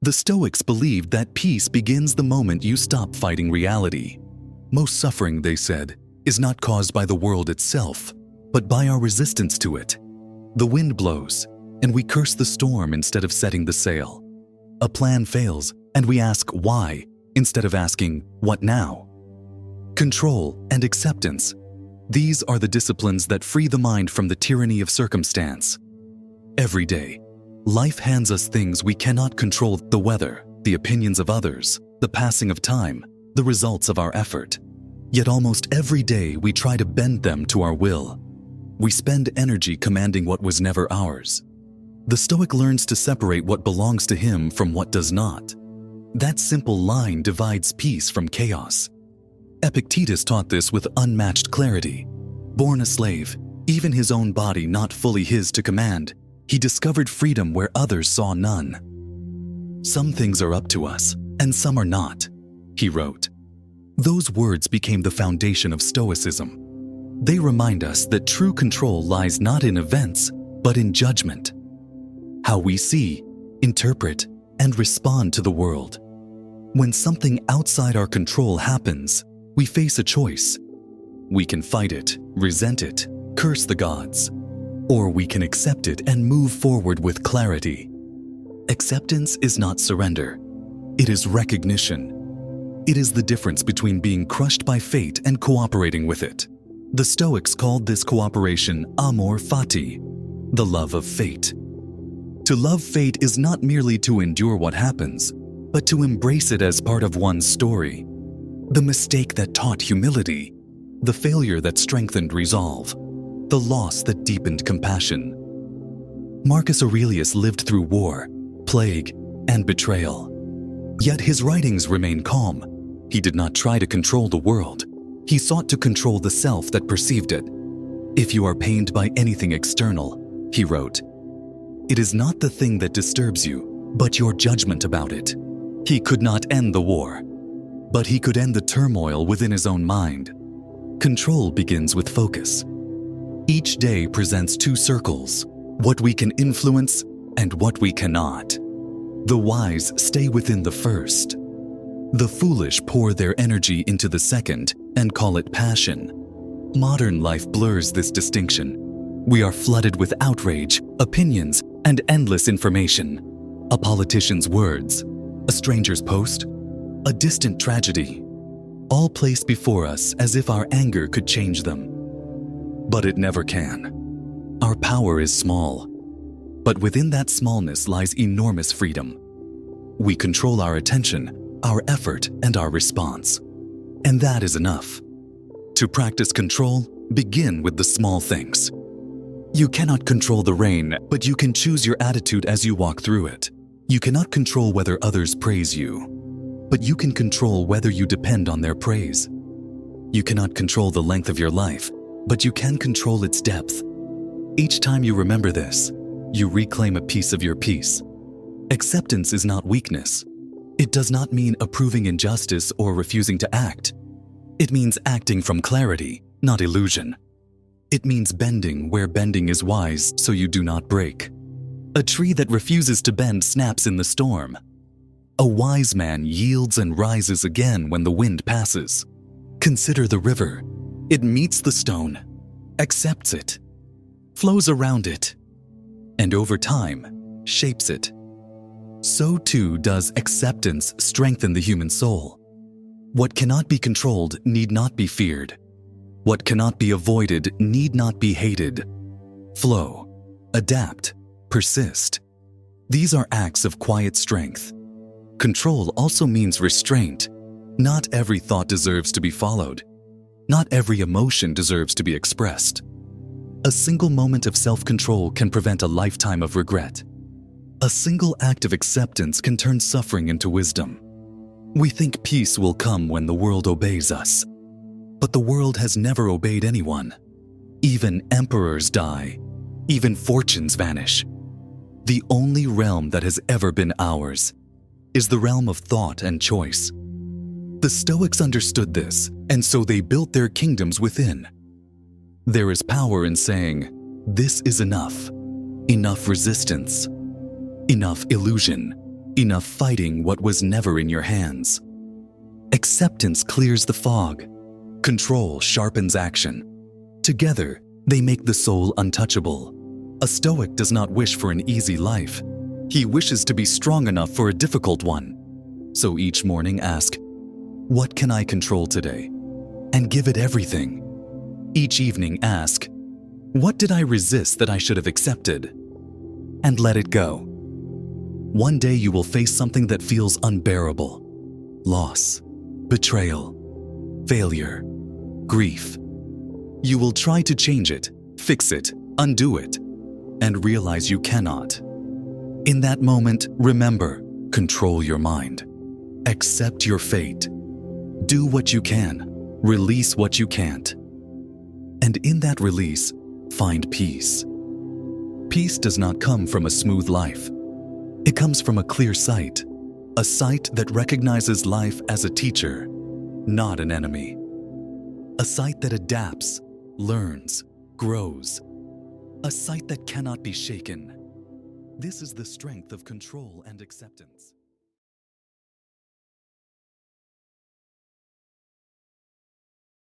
The Stoics believed that peace begins the moment you stop fighting reality. Most suffering, they said, is not caused by the world itself, but by our resistance to it. The wind blows, and we curse the storm instead of setting the sail. A plan fails, and we ask why, instead of asking what now. Control and acceptance. These are the disciplines that free the mind from the tyranny of circumstance. Every day, life hands us things we cannot control: the weather, the opinions of others, the passing of time, the results of our effort. Yet almost every day we try to bend them to our will. We spend energy commanding what was never ours. The Stoic learns to separate what belongs to him from what does not. That simple line divides peace from chaos. Epictetus taught this with unmatched clarity. Born a slave, even his own body not fully his to command, he discovered freedom where others saw none. "Some things are up to us, and some are not," he wrote. Those words became the foundation of Stoicism. They remind us that true control lies not in events, but in judgment. How we see, interpret, and respond to the world. When something outside our control happens, we face a choice. We can fight it, resent it, curse the gods, or we can accept it and move forward with clarity. Acceptance is not surrender. It is recognition. It is the difference between being crushed by fate and cooperating with it. The Stoics called this cooperation amor fati, the love of fate. To love fate is not merely to endure what happens, but to embrace it as part of one's story. The mistake that taught humility, the failure that strengthened resolve, the loss that deepened compassion. Marcus Aurelius lived through war, plague, and betrayal. Yet his writings remain calm. He did not try to control the world. He sought to control the self that perceived it. "If you are pained by anything external," he wrote, "it is not the thing that disturbs you, but your judgment about it." He could not end the war, but he could end the turmoil within his own mind. Control begins with focus. Each day presents two circles, what we can influence and what we cannot. The wise stay within the first. The foolish pour their energy into the second and call it passion. Modern life blurs this distinction. We are flooded with outrage, opinions, and endless information. A politician's words, a stranger's post, a distant tragedy, all placed before us as if our anger could change them. But it never can. Our power is small, but within that smallness lies enormous freedom. We control our attention, our effort, and our response. And that is enough. To practice control, begin with the small things. You cannot control the rain, but you can choose your attitude as you walk through it. You cannot control whether others praise you, but you can control whether you depend on their praise. You cannot control the length of your life, but you can control its depth. Each time you remember this, you reclaim a piece of your peace. Acceptance is not weakness. It does not mean approving injustice or refusing to act. It means acting from clarity, not illusion. It means bending where bending is wise so you do not break. A tree that refuses to bend snaps in the storm. A wise man yields and rises again when the wind passes. Consider the river. It meets the stone, accepts it, flows around it, and over time, shapes it. So too does acceptance strengthen the human soul. What cannot be controlled need not be feared. What cannot be avoided need not be hated. Flow, adapt, persist. These are acts of quiet strength. Control also means restraint. Not every thought deserves to be followed. Not every emotion deserves to be expressed. A single moment of self-control can prevent a lifetime of regret. A single act of acceptance can turn suffering into wisdom. We think peace will come when the world obeys us. But the world has never obeyed anyone. Even emperors die. Even fortunes vanish. The only realm that has ever been ours is the realm of thought and choice. The Stoics understood this, and so they built their kingdoms within. There is power in saying, "This is enough." Enough resistance. Enough illusion. enough fighting what was never in your hands. Acceptance clears the fog. Control sharpens action. Together, they make the soul untouchable. A Stoic does not wish for an easy life. He wishes to be strong enough for a difficult one. So each morning ask, "What can I control today?" and give it everything. Each evening ask, "What did I resist that I should have accepted?" and let it go. One day you will face something that feels unbearable. Loss, betrayal, failure, grief. You will try to change it, fix it, undo it, and realize you cannot. In that moment, remember, control your mind. Accept your fate. Do what you can, release what you can't. And in that release, find peace. Peace does not come from a smooth life. It comes from a clear sight, a sight that recognizes life as a teacher, not an enemy. A sight that adapts, learns, grows. A sight that cannot be shaken. This is the strength of control and acceptance.